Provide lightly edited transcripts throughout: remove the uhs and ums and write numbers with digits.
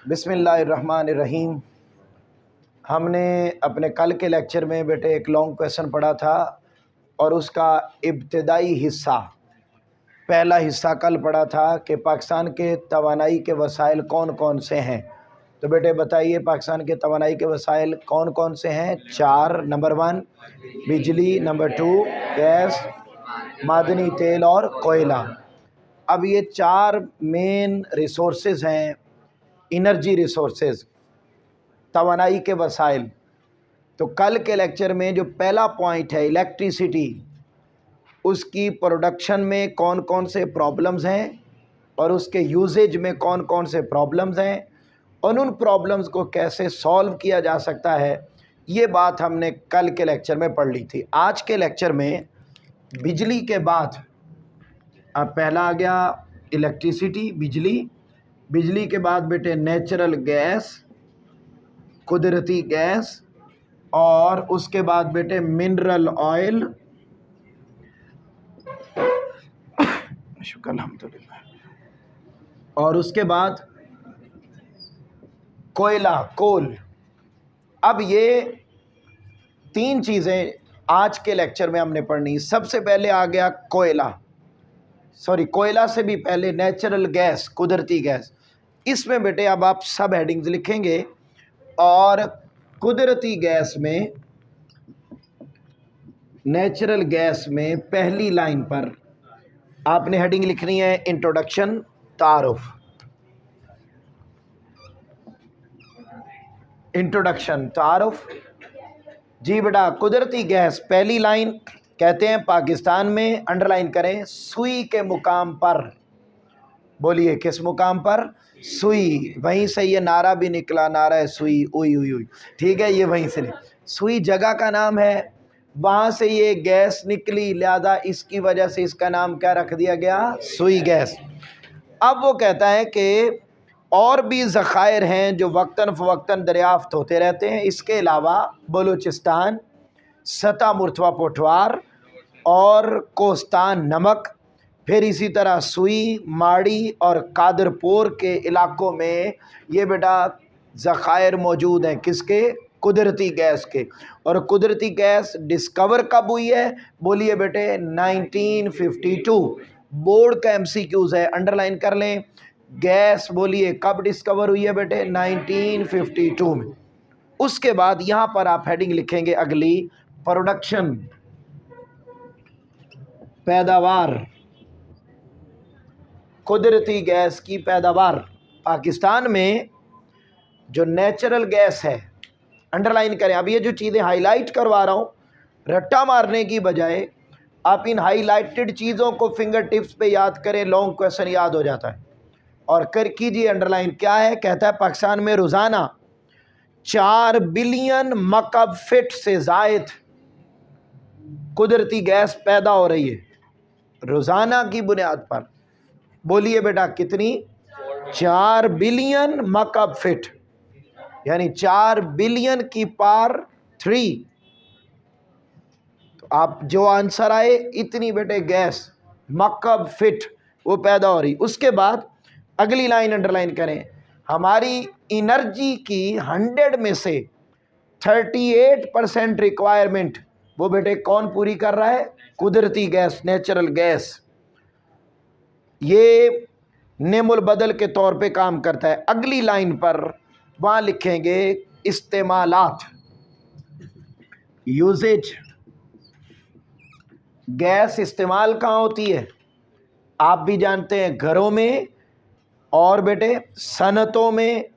बिस्मिल्लाहिर्रहमानिर्रहीम। हमने अपने कल के लेक्चर में बेटे एक लॉन्ग क्वेश्चन पढ़ा था और उसका इब्तदाई हिस्सा, पहला हिस्सा कल पढ़ा था कि पाकिस्तान के तवानाई के वसाइल कौन कौन से हैं। तो बेटे बताइए पाकिस्तान के तवानाई के वसाइल कौन कौन से हैं। 4। नंबर 1 बिजली, नंबर 2 गैस, मादनी तेल और कोयला। अब ये 4 मेन रिसोर्सेज हैं, इनर्जी रिसोर्सेज, तवानाई के वसाइल। तो कल के लेक्चर में जो पहला पॉइंट है इलेक्ट्रिसिटी, उसकी प्रोडक्शन में कौन कौन से प्रॉब्लम्स हैं और उसके यूजेज में कौन कौन से प्रॉब्लम्स हैं और उन प्रॉब्लम्स को कैसे सॉल्व किया जा सकता है, ये बात हमने कल के लेक्चर में पढ़ ली थी। आज के लेक्चर में बिजली के बाद अब पहला आ गया इलेक्ट्रिसिटी, बिजली, बिजली के बाद बेटे नेचुरल गैस, कुदरती गैस, और उसके बाद बेटे मिनरल ऑयल, शुक्र अल्हम्दुलिल्लाह, और उसके बाद कोयला, कोल। अब ये 3 चीज़ें आज के लेक्चर में हमने पढ़नी। सबसे पहले आ गया कोयला, कोयला से भी पहले नेचुरल गैस, कुदरती गैस। इसमें बेटे अब आप सब हेडिंग्स लिखेंगे और कुदरती गैस में, नेचुरल गैस में पहली लाइन पर आपने हेडिंग लिखनी है इंट्रोडक्शन, तारुफ। इंट्रोडक्शन, तारुफ। जी बेटा, कुदरती गैस पहली लाइन कहते हैं पाकिस्तान में, अंडरलाइन करें, सुई के मुकाम पर। बोलिए किस मुकाम पर? सुई। वहीं से ये नारा भी निकला, नारा है सुई, उई उई उई, ठीक है, ये वहीं से सुई जगह का नाम है, वहाँ से ये गैस निकली, लिहाजा इसकी वजह से इसका नाम क्या रख दिया गया? सुई गैस। अब वो कहता है कि और भी ज़खायर हैं जो वक्तन फ़वक्तन दरियाफ़्त होते रहते हैं। इसके अलावा बलूचिस्तान, सता मुर्तवा पोठवार और कोस्तान नमक, फिर इसी तरह सुई, माड़ी और कादरपुर के इलाकों में ये बेटा ज़खायर मौजूद हैं। किसके? कुदरती गैस के। और कुदरती गैस डिस्कवर कब हुई है? बोलिए बेटे 1952। बोर्ड का MCQs है, अंडरलाइन कर लें। गैस बोलिए कब डिस्कवर हुई है बेटे? 1952 में। उसके बाद यहाँ पर आप हेडिंग लिखेंगे अगली, प्रोडक्शन, पैदावार, कुदरती गैस की पैदावार। पाकिस्तान में जो नेचुरल गैस है, अंडरलाइन करें। अब ये जो चीज़ें हाईलाइट करवा रहा हूँ, रट्टा मारने की बजाय आप इन हाईलाइटेड चीज़ों को फिंगर टिप्स पे याद करें, लॉन्ग क्वेश्चन याद हो जाता है। और कर कीजिए अंडरलाइन। क्या है? कहता है पाकिस्तान में रोज़ाना 4 बिलियन मकब फिट से ज़ायद कुदरती गैस पैदा हो रही है रोज़ाना की बुनियाद पर। बोलिए बेटा कितनी? 4 बिलियन मकब फिट, यानी 4 बिलियन की पावर 3। तो आप जो आंसर आए, इतनी बेटे गैस मकब फिट वो पैदा हो रही। उसके बाद अगली लाइन अंडरलाइन करें, हमारी एनर्जी की 100 में से 38% रिक्वायरमेंट वो बेटे कौन पूरी कर रहा है? कुदरती गैस, नेचुरल गैस। ये नेमुल बदल के तौर पे काम करता है। अगली लाइन पर वहाँ लिखेंगे इस्तेमालात, यूजेज। गैस इस्तेमाल कहाँ होती है? आप भी जानते हैं, घरों में और बेटे सनतों में,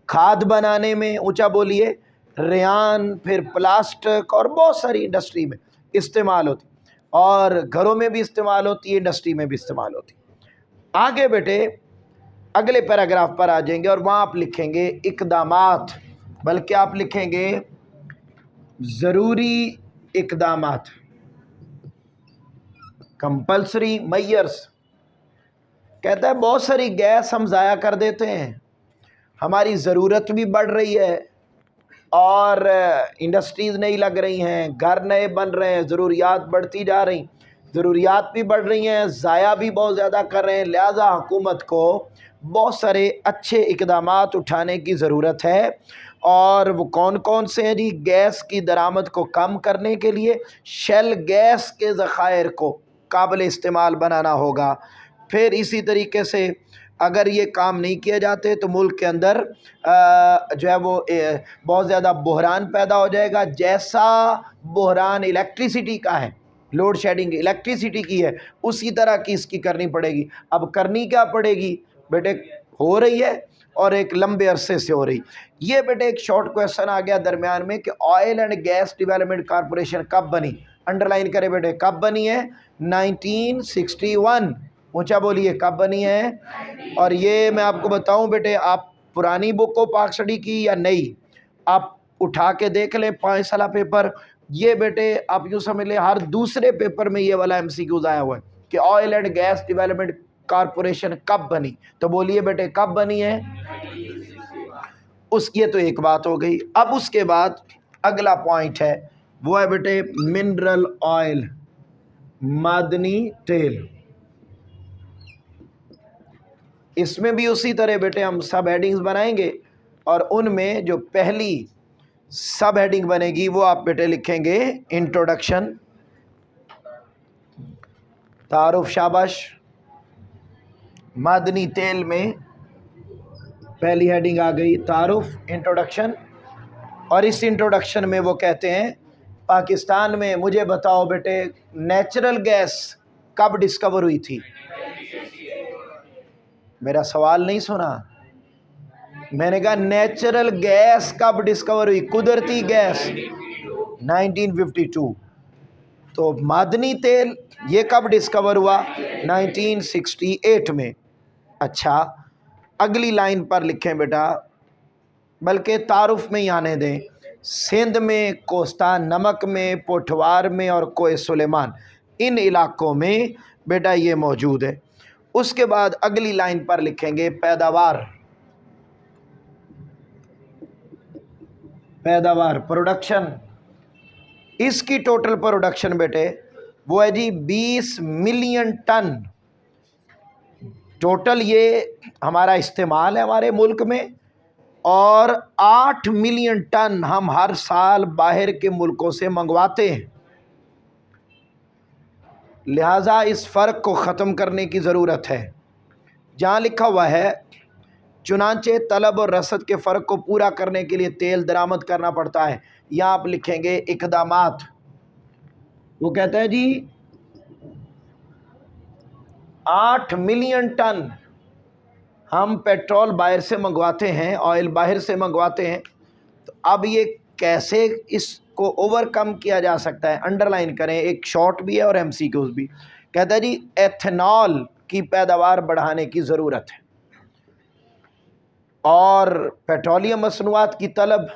खाद बनाने में, ऊंचा बोलिए, रेयान, फिर प्लास्टिक और बहुत सारी इंडस्ट्री में इस्तेमाल होती, और घरों में भी इस्तेमाल होती है, इंडस्ट्री में भी इस्तेमाल होती है। आगे बेटे अगले पैराग्राफ पर आ जाएंगे और वहाँ आप लिखेंगे इकदामात, बल्कि आप लिखेंगे ज़रूरी इकदामात, कंपल्सरी मैयर्स। कहता है बहुत सारी गैस हम ज़ाया कर देते हैं, हमारी ज़रूरत भी बढ़ रही है और इंडस्ट्रीज़ नई लग रही हैं, घर नए बन रहे हैं, ज़रूरियात बढ़ती जा रही, ज़रूरियात भी बढ़ रही हैं, ज़ाया भी बहुत ज़्यादा कर रहे हैं। लिहाजा हुकूमत को बहुत सारे अच्छे इक़दामात उठाने की ज़रूरत है। और वो कौन कौन से हैं जी? गैस की दरामद को कम करने के लिए शेल गैस के ज़खायर को काबिल इस्तेमाल बनाना होगा। फिर इसी तरीके से अगर ये काम नहीं किए जाते तो मुल्क के अंदर जो है वो बहुत ज़्यादा बहरान पैदा हो जाएगा। जैसा बहरान इलेक्ट्रिसिटी का है, लोड शेडिंग इलेक्ट्रिसिटी की है, उसी तरह की इसकी करनी पड़ेगी। अब करनी क्या पड़ेगी बेटे? हो रही है और एक लंबे अरसे से हो रही। ये बेटे एक शॉर्ट क्वेश्चन आ गया दरमियान में कि oil and gas development corporation कब बनी? अंडरलाइन करे बेटे, कब बनी है? 1961। ऊंचा बोलिए, कब बनी है? और ये मैं आपको बताऊं बेटे, आप पुरानी बुक को पाक स्टडी की या नई, आप उठा के देख लें 5 साल पेपर। ये बेटे आप यूँ समझ लें हर दूसरे पेपर में ये वाला MCQs आया हुआ है कि oil and gas development corporation कब बनी। तो बोलिए बेटे, कब बनी है? ये तो एक बात हो गई। अब उसके बाद अगला पॉइंट है, वो है बेटे मिनरल ऑयल, मादनी तेल। इसमें भी उसी तरह बेटे हम सब हेडिंग्स बनाएंगे और उनमें जो पहली सब हेडिंग बनेगी वो आप बेटे लिखेंगे इंट्रोडक्शन, तारुफ। शाबाश। मादनी तेल में पहली हेडिंग आ गई तारुफ, इंट्रोडक्शन। और इस इंट्रोडक्शन में वो कहते हैं पाकिस्तान में, मुझे बताओ बेटे, नेचुरल गैस कब डिस्कवर हुई थी? मेरा सवाल नहीं सुना। मैंने कहा नेचुरल गैस कब डिस्कवर हुई? कुदरती गैस 1952। तो मादनी तेल ये कब डिस्कवर हुआ? 1968 में। अच्छा, अगली लाइन पर लिखें बेटा, बल्कि तारुफ में ही आने दें। सिंध में, कोस्ता नमक में, पोठवार में और कोए सुलेमान, इन इलाकों में बेटा ये मौजूद है। उसके बाद अगली लाइन पर लिखेंगे पैदावार, पैदावार प्रोडक्शन। इसकी टोटल प्रोडक्शन बेटे वो है जी 20 मिलियन टन। टोटल ये हमारा इस्तेमाल है हमारे मुल्क में, और 8 मिलियन टन हम हर साल बाहर के मुल्कों से मंगवाते हैं। लिहाजा इस फ़र्क को ख़त्म करने की ज़रूरत है। जहाँ लिखा हुआ है चुनांचे तलब और रसद के फ़र्क को पूरा करने के लिए तेल दरामद करना पड़ता है, यहाँ आप लिखेंगे इक़दामात। वो कहता है जी 8 मिलियन टन हम पेट्रोल बाहर से मंगवाते हैं, ऑयल बाहर से मंगवाते हैं। तो अब ये कैसे इसको ओवरकम किया जा सकता है? अंडरलाइन करें, एक शॉर्ट भी है और MCQs भी। कहता है जी एथेनॉल की पैदावार बढ़ाने की ज़रूरत है, और पेट्रोलियम मसनूआत की तलब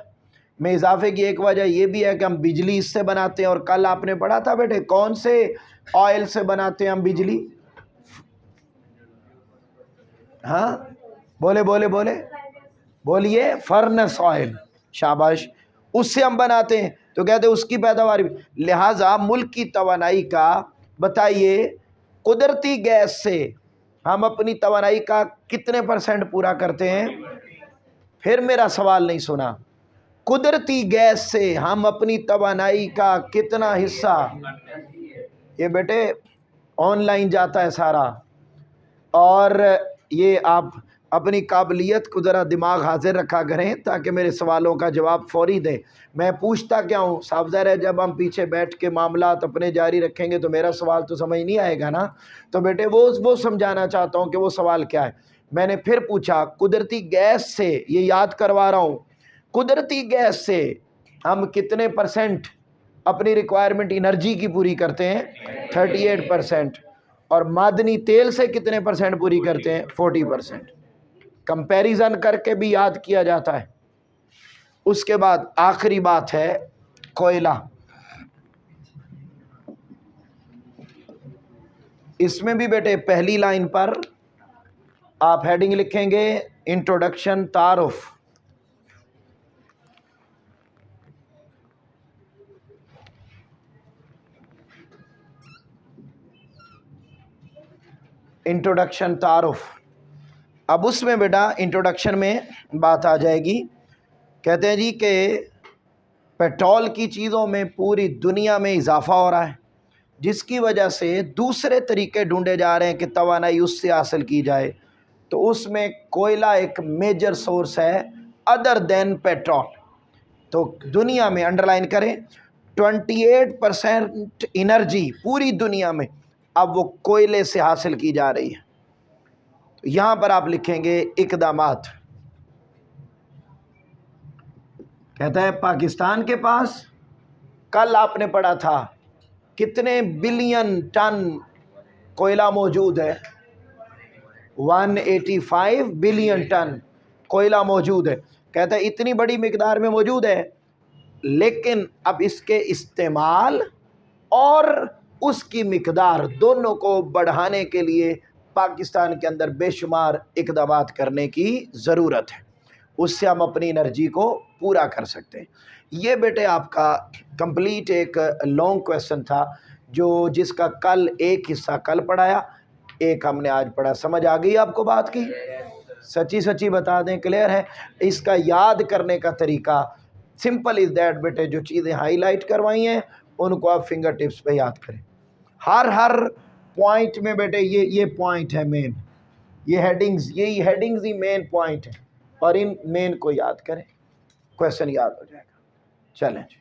में इजाफे की एक वजह यह भी है कि हम बिजली इससे बनाते हैं। और कल आपने पढ़ा था बेटे, कौन से ऑयल से बनाते हैं हम बिजली? हाँ बोले बोले बोले बोलिए, फर्नेस ऑयल। शाबाश, उससे हम बनाते हैं। तो कहते हैं उसकी पैदावार भी। लिहाजा मुल्क की तवानाई का बताइए, कुदरती गैस से हम अपनी तवानाई का कितने % पूरा करते हैं? फिर मेरा सवाल नहीं सुना। कुदरती गैस से हम अपनी तवानाई का कितना हिस्सा? ये बेटे ऑनलाइन जाता है सारा, और ये आप अपनी काबिलियत को ज़रा दिमाग हाजिर रखा करें ताकि मेरे सवालों का जवाब फौरी दें। मैं पूछता क्या हूँ, साफ ज़ाहिर है जब हम पीछे बैठ के मामलात अपने जारी रखेंगे तो मेरा सवाल तो समझ नहीं आएगा ना। तो बेटे वो समझाना चाहता हूँ कि वो सवाल क्या है। मैंने फिर पूछा कुदरती गैस से, ये याद करवा रहा हूँ, कुदरती गैस से हम कितने % अपनी रिक्वायरमेंट एनर्जी की पूरी करते हैं? 38%। और मादनी तेल से कितने % पूरी करते हैं? 40%। कंपैरिजन करके भी याद किया जाता है। उसके बाद आखिरी बात है कोयला। इसमें भी बेटे पहली लाइन पर आप हेडिंग लिखेंगे इंट्रोडक्शन तारुफ। इंट्रोडक्शन तारुफ। अब उसमें बेटा इंट्रोडक्शन में बात आ जाएगी। कहते हैं जी कि पेट्रोल की चीज़ों में पूरी दुनिया में इजाफा हो रहा है, जिसकी वजह से दूसरे तरीके ढूंढे जा रहे हैं कि तवानाई उससे हासिल की जाए। तो उसमें कोयला एक मेजर सोर्स है अदर देन पेट्रोल। तो दुनिया में, अंडरलाइन करें, 28% एनर्जी पूरी दुनिया में अब वो कोयले से हासिल की जा रही है। तो यहां पर आप लिखेंगे इकदामात। कहता है पाकिस्तान के पास कल आपने पढ़ा था कितने बिलियन टन कोयला मौजूद है, 185 बिलियन टन कोयला मौजूद है। कहता है इतनी बड़ी मिकदार में मौजूद है, लेकिन अब इसके इस्तेमाल और उसकी मिकदार दोनों को बढ़ाने के लिए पाकिस्तान के अंदर बेशुमार इक़दामात करने की ज़रूरत है। उससे हम अपनी एनर्जी को पूरा कर सकते हैं। ये बेटे आपका कंप्लीट एक लॉन्ग क्वेश्चन था, जो जिसका कल एक हिस्सा कल पढ़ाया, एक हमने आज पढ़ा। समझ आ गई आपको बात की? सच्ची सच्ची बता दें, क्लियर है? इसका याद करने का तरीका सिंपल इज दैट बेटे, जो चीज़ें हाईलाइट करवाई हैं उनको आप फिंगर टिप्स पे याद करें। हर पॉइंट में बेटे ये पॉइंट है मेन, ये हेडिंग्स, यही हेडिंग्स ही मेन पॉइंट है, और इन मेन को याद करें, क्वेश्चन याद हो जाएगा। चलें जी।